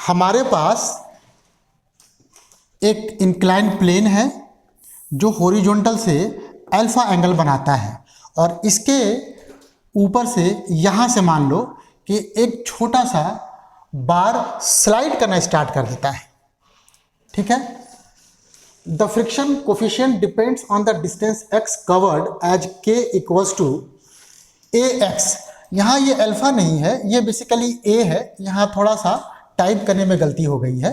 हमारे पास एक incline plane है जो हॉरिजॉन्टल से अल्फा एंगल बनाता है, और इसके ऊपर से यहाँ से मान लो कि एक छोटा सा बार स्लाइड करना स्टार्ट कर देता है। ठीक है। The friction coefficient depends on the distance x covered as k equals to ax। यहाँ ये अल्फा नहीं है, ये बेसिकली a है, यहाँ थोड़ा सा टाइप करने में गलती हो गई है।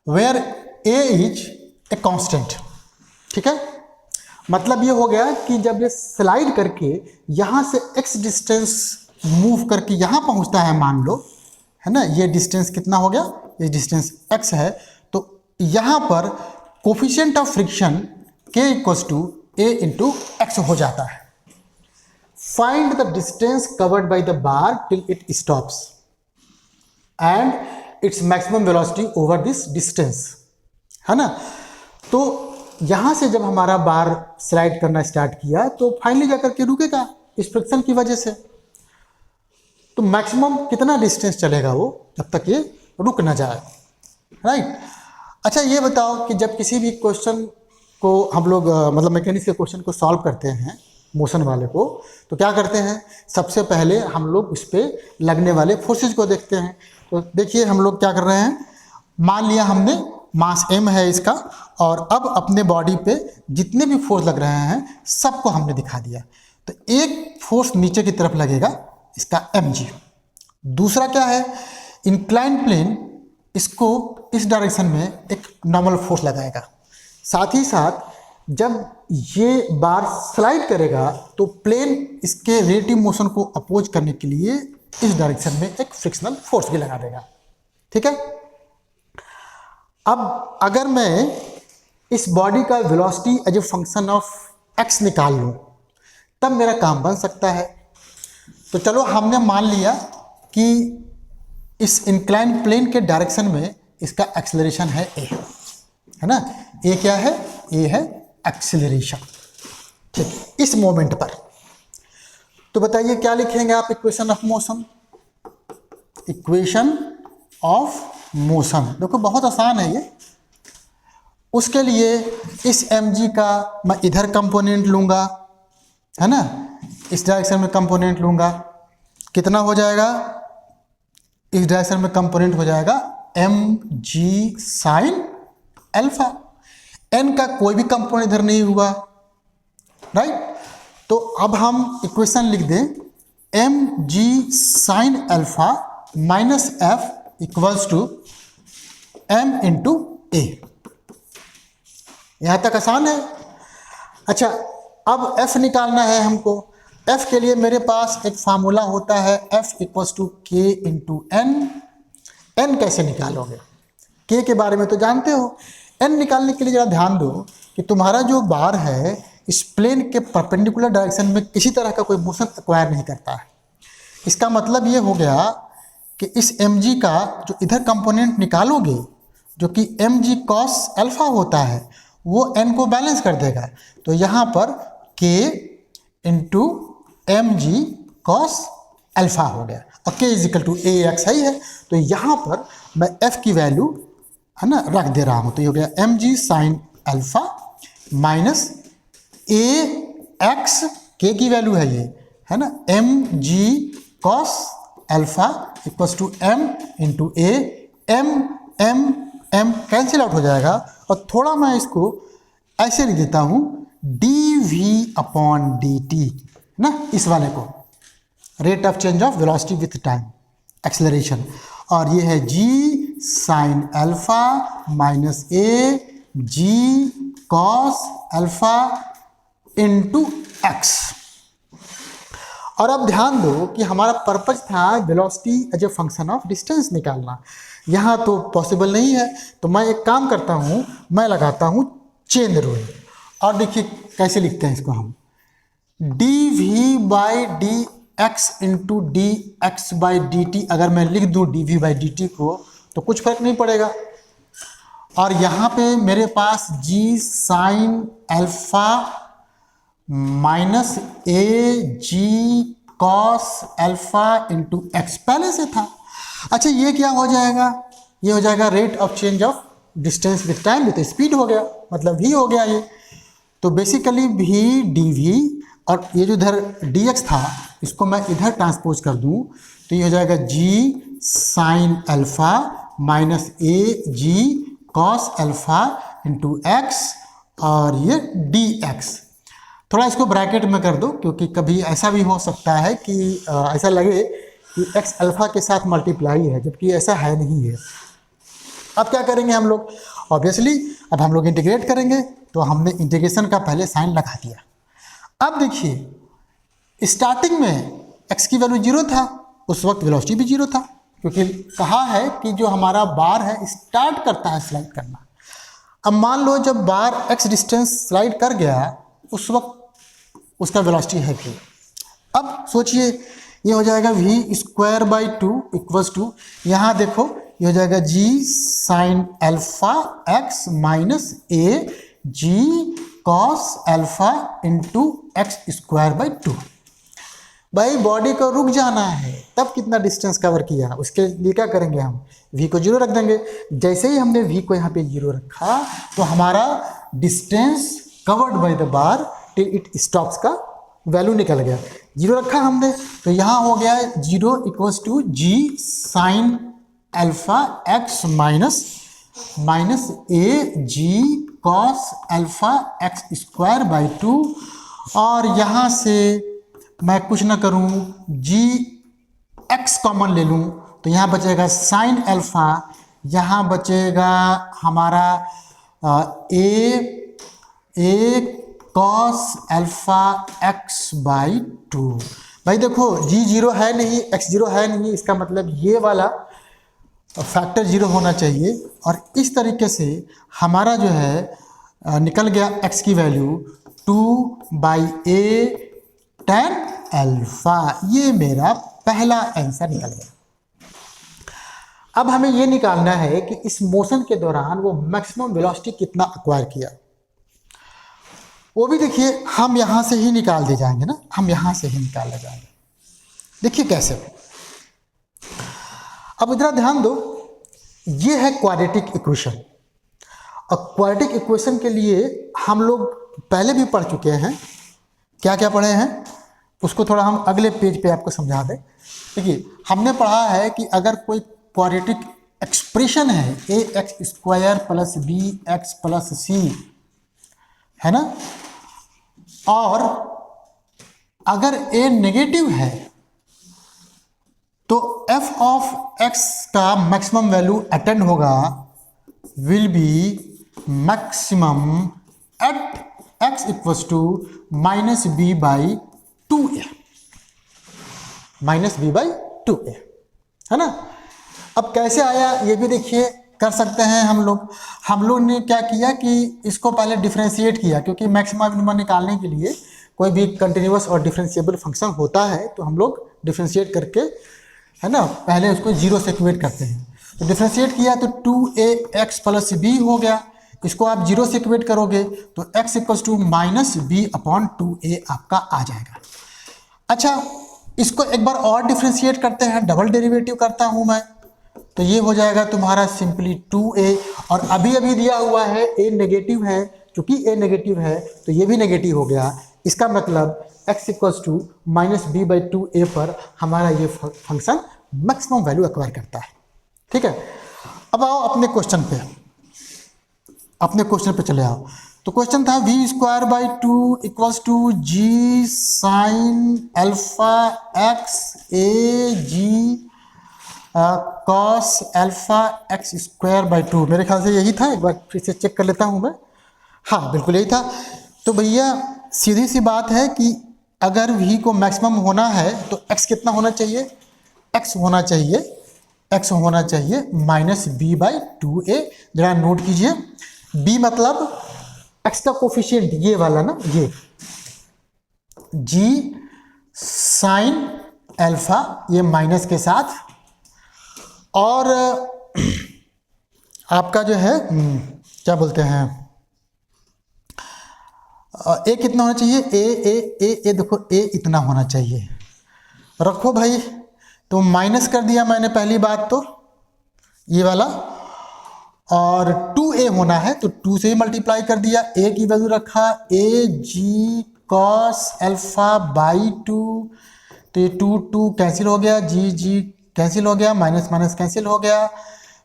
Where a is a constant. ठीक है, मतलब ये हो गया कि जब ये स्लाइड करके यहाँ से x डिस्टेंस मूव करके यहाँ पहुँचता है, मान लो, है ना, ये डिस्टेंस कितना हो गया, ये डिस्टेंस x है, तो यहाँ पर coefficient of friction k equals to a into X हो जाता है। Find the distance covered by the bar till it stops and its maximum velocity over this distance, है ना। तो यहाँ से जब हमारा बार स्लाइड करना स्टार्ट किया तो फाइनली जाकर के रुकेगा इस फ्रिक्शन की वजह से। तो मैक्सिमम कितना डिस्टेंस चलेगा वो, जब तक ये रुक ना जाए, राइट। अच्छा ये बताओ कि जब किसी भी क्वेश्चन को हम लोग मतलब मैकेनिक्स के क्वेश्चन को सॉल्व करते हैं, मोशन वाले को, तो क्या करते हैं, सबसे पहले हम लोग उस पर लगने वाले फोर्सेस को देखते हैं। तो देखिए हम लोग क्या कर रहे हैं, मान लिया हमने मास m है इसका, और अब अपने बॉडी पे जितने भी फोर्स लग रहे हैं सबको हमने दिखा दिया। तो एक फोर्स नीचे की तरफ लगेगा, इसका mg। दूसरा क्या है, इंक्लाइन प्लेन इसको इस डायरेक्शन में एक नॉर्मल फोर्स लगाएगा। साथ ही साथ जब ये बार स्लाइड करेगा तो प्लेन इसके रिलेटिव मोशन को अपोज करने के लिए इस डायरेक्शन में एक फ्रिक्शनल फोर्स भी लगा देगा। ठीक है। अब अगर मैं इस बॉडी का velocity as a function of x निकाल लूँ तब मेरा काम बन सकता है। तो चलो हमने मान लिया कि इस इंक्लाइन प्लेन के डायरेक्शन में इसका एक्सेलरेशन है a, है ना। a क्या है, a है एक्सेलरेशन। ठीक, इस मोमेंट पर। तो बताइए क्या लिखेंगे आप equation of motion. Equation of motion देखो बहुत आसान है ये। उसके लिए इस mg का मैं इधर कंपोनेंट लूँगा, है ना, इस डायरेक्शन में कंपोनेंट लूँगा, कितना हो जाएगा, इस डायरेक्शन में कंपोनेंट हो जाएगा mg साइन अल्फा। n का कोई भी कंपोनेंट इधर नहीं हुआ, राइट। तो अब हम इक्वेशन लिख दें mg sine alpha minus f equals to m into a। यहाँ तक आसान है। अच्छा अब f निकालना है हमको। f के लिए मेरे पास एक फार्मूला होता है f equals to k into n। n कैसे निकालोगे, k के बारे में तो जानते हो। n निकालने के लिए जरा ध्यान दो कि तुम्हारा जो बार है इस प्लेन के परपेंडिकुलर डायरेक्शन में किसी तरह का कोई मोशन एक्वायर नहीं करता है। इसका मतलब ये हो गया कि इस mg का जो इधर कंपोनेंट निकालोगे जो कि mg cos अल्फा होता है वो n को बैलेंस कर देगा। तो यहाँ पर k into mg cos alpha हो गया, और k इजिकल टू ax ही है। तो यहाँ पर मैं f की वैल्यू, है ना, रख दे रहा हूँ। तो ये हो गया mg sine alpha minus ax, k की वैल्यू है ये, है ना, mg cos alpha equals to m into a। m cancel out हो जाएगा, और थोड़ा मैं इसको ऐसे लिख देता हूँ dv अपॉन dt, ना, इस वाले को rate of change of velocity with time, acceleration. और ये है g sine alpha minus a g cos alpha into x। और अब ध्यान दो कि हमारा पर्पज था velocity as a function of distance निकालना। यहाँ तो पॉसिबल नहीं है, तो मैं एक काम करता हूँ, मैं लगाता हूँ चेन रूल। और देखिए कैसे लिखते हैं इसको हम, dv by D x into D x by D T. अगर मैं लिख दूँ dv बाई डी टी को तो कुछ फर्क नहीं पड़ेगा। और यहाँ पे मेरे पास g साइन अल्फा माइनस ए जी कॉस अल्फा इंटू एक्स पहले से था। अच्छा ये क्या हो जाएगा, ये हो जाएगा rate of change of distance with time, with speed हो गया, मतलब v हो गया ये। तो बेसिकली v dv, और ये जो इधर dx था इसको मैं इधर ट्रांसपोज कर दूं तो ये हो जाएगा g sine alpha minus a g cos alpha into x, और ये dx। थोड़ा इसको ब्रैकेट में कर दो क्योंकि कभी ऐसा भी हो सकता है कि ऐसा लगे कि x अल्फा के साथ मल्टीप्लाई है, जबकि ऐसा है नहीं है। अब क्या करेंगे हम लोग, ऑब्वियसली अब हम लोग इंटीग्रेट करेंगे, तो हमने इंटीग्रेशन का पहले साइन लगा दिया। अब देखिए स्टार्टिंग में x की वैल्यू 0 था, उस वक्त वेलोसिटी भी 0 था, क्योंकि कहा है कि जो हमारा बार है स्टार्ट करता है स्लाइड करना। अब मान लो जब बार x डिस्टेंस स्लाइड कर गया उस वक्त उसका वेलोसिटी है v। अब सोचिए ये हो जाएगा v square by 2 equals to, यहाँ देखो ये हो जाएगा g sine alpha x minus a g cos alpha into X square by 2। भाई बॉडी को रुक जाना है, तब कितना डिस्टेंस कवर किया, उसके लिए क्या करेंगे हम v को 0 रख देंगे। जैसे ही हमने v को यहाँ पे 0 रखा तो हमारा distance covered by the bar till it stops का वैल्यू निकल गया। 0 रखा हमने तो यहाँ हो गया 0 equals to g sine alpha x minus a g cos alpha X square by 2, और यहाँ से मैं कुछ ना करूँ g x कॉमन ले लूँ तो यहाँ बचेगा साइन अल्फा, यहाँ बचेगा हमारा a cos alpha x by 2। भाई देखो g 0 है नहीं, x 0 है नहीं, इसका मतलब ये वाला फैक्टर 0 होना चाहिए, और इस तरीके से हमारा जो है निकल गया x की वैल्यू 2/a tan अल्फा। ये मेरा पहला आंसर निकल गया। अब हमें ये निकालना है कि इस मोशन के दौरान वो मैक्सिमम वेलोसिटी कितना एक्वायर किया, वो भी देखिए हम यहाँ से ही निकाल दे जाएंगे ना, हम यहाँ से ही निकाल ले जाएंगे। देखिए कैसे, अब इधर ध्यान दो, ये है क्वाड्रेटिक इक्वेशन, और क्वाड्रेटिक इक्वेशन के लिए हम लोग पहले भी पढ़ चुके हैं। क्या क्या पढ़े हैं उसको थोड़ा हम अगले पेज पे आपको समझा दें। देखिए हमने पढ़ा है कि अगर कोई क्वाड्रेटिक एक्सप्रेशन है ax square plus B X plus C, है ना, और अगर a नेगेटिव है तो f ऑफ x का मैक्सिमम वैल्यू अटेंड होगा will be maximum at x equals to minus B by 2a, minus B by 2a, है ना। अब कैसे आया ये भी देखिए कर सकते हैं हम लोग ने क्या किया कि इसको पहले डिफरेंशिएट किया, क्योंकि मैक्सिमम मिनिमम निकालने के लिए कोई भी कंटिन्यूअस और डिफरेंशिएबल फंक्शन होता है तो हम लोग डिफरेंशिएट करके, है ना, पहले उसको 0 से इक्वेट करते हैं। तो डिफरेंशिएट किया तो 2ax प्लस बी हो गया, इसको आप 0 से इक्वेट करोगे तो x equals to minus B upon 2a आपका आ जाएगा। अच्छा इसको एक बार और डिफरेंशिएट करते हैं, डबल डेरिवेटिव करता हूँ मैं, तो ये हो जाएगा तुम्हारा सिंपली 2a, और अभी अभी दिया हुआ है a नेगेटिव है, क्योंकि a नेगेटिव है तो ये भी नेगेटिव हो गया। इसका मतलब x equals to minus B by 2a पर हमारा ये फंक्शन मैक्सिमम वैल्यू एक्वायर करता है। ठीक है, अब आओ अपने क्वेश्चन पे चले आओ। तो क्वेश्चन था v square by 2 equals to g sine alpha X a g cos alpha X square by 2। मेरे ख्याल से यही था, एक बार फिर से चेक कर लेता हूँ मैं। हाँ बिल्कुल यही था। तो भैया सीधी सी बात है कि अगर v को मैक्सिमम होना है तो x कितना होना चाहिए, x होना चाहिए माइनस बी बाई 2a। जरा नोट कीजिए, b मतलब x का कोफिशिएंट ये वाला ना, ये g साइन अल्फा ये माइनस के साथ, और आपका जो है क्या बोलते हैं a कितना होना चाहिए, a देखो a इतना होना चाहिए, रखो भाई। तो माइनस कर दिया मैंने पहली बात तो ये वाला, और 2a होना है तो 2 से ही मल्टीप्लाई कर दिया, a की वैल्यू रखा a g cos alpha by 2, तो ये 2 कैंसिल हो गया, g कैंसिल हो गया, माइनस माइनस कैंसिल हो गया।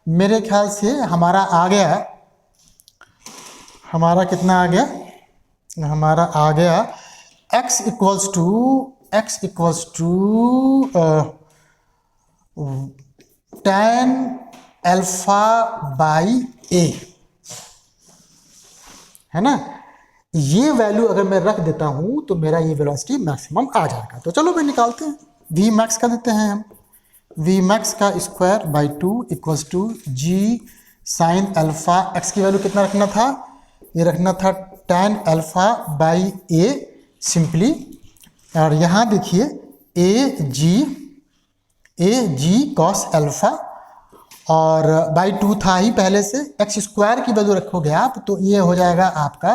मेरे ख्याल से हमारा आ गया, हमारा कितना आ गया, हमारा आ गया x equals to tan alpha by a, है ना। ये वैल्यू अगर मैं रख देता हूं तो मेरा ये वेलोसिटी मैक्सिमम आ जाएगा। तो चलो भाई निकालते हैं, v मैक्स का देते हैं हम, v मैक्स का square by 2 equals to g sine alpha, x की वैल्यू कितना रखना था, ये रखना था tan alpha by a simply, और यहाँ देखिए a g कॉस अल्फा और बाई 2 था ही पहले से, एक्स स्क्वायर की वैल्यू रखोगे आप तो ये हो जाएगा आपका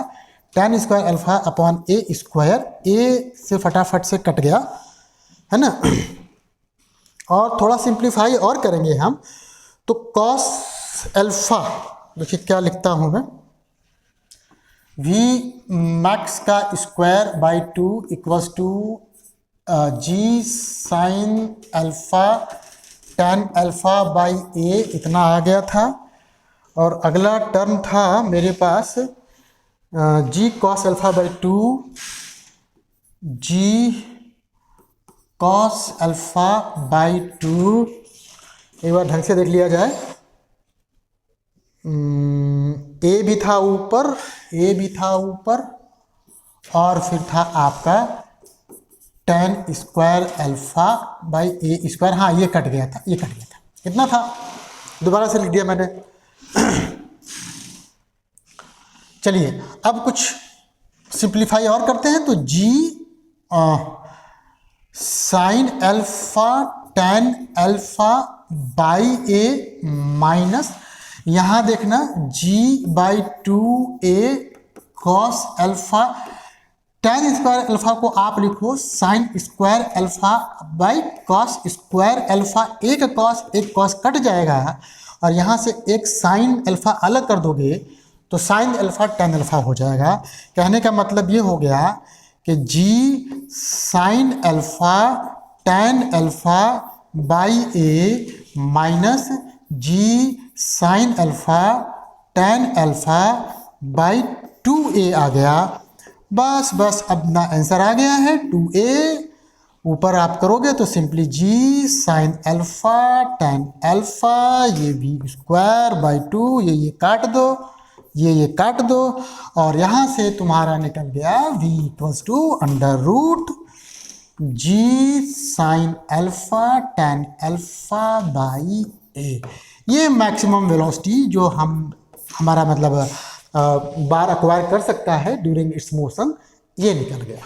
tan square alpha upon a square, a से फटाफट से कट गया, है ना। और थोड़ा सिंप्लीफाई और करेंगे हम तो कॉस अल्फा, देखिए क्या लिखता हूँ मैं, v मैक्स का square by 2 equals to g sine alpha tan alpha by a, इतना आ गया था। और अगला टर्म था मेरे पास g cos alpha by 2, g cos alpha by 2, एक बार ढंग से देख लिया जाए, a भी था ऊपर और फिर था आपका tan square alpha by a square, हाँ ये कट गया था, कितना था, दोबारा से लिख दिया मैंने। चलिए अब कुछ सिंप्लीफाई और करते हैं तो g sine alpha tan alpha by a minus, यहाँ देखना g by 2a cos alpha, tan square alpha को आप लिखो sine square alpha by cos square alpha, एक कॉस कट जाएगा और यहाँ से एक साइन अल्फा अलग कर दोगे तो साइन अल्फा tan अल्फा हो जाएगा। कहने का मतलब ये हो गया कि g sine alpha tan alpha by a minus g sine alpha tan alpha by 2a आ गया। बस अब ना आंसर आ गया है 2a, ऊपर आप करोगे तो simply g sine alpha tan alpha, ये v स्क्वायर बाई 2, ये काट दो, ये काट दो और यहाँ से तुम्हारा निकल गया v equals to under root g sine alpha tan alpha by a। ये मैक्सिमम वेलोसिटी जो हमारा मतलब बार एक्वायर कर सकता है ड्यूरिंग इट्स मोशन, ये निकल गया।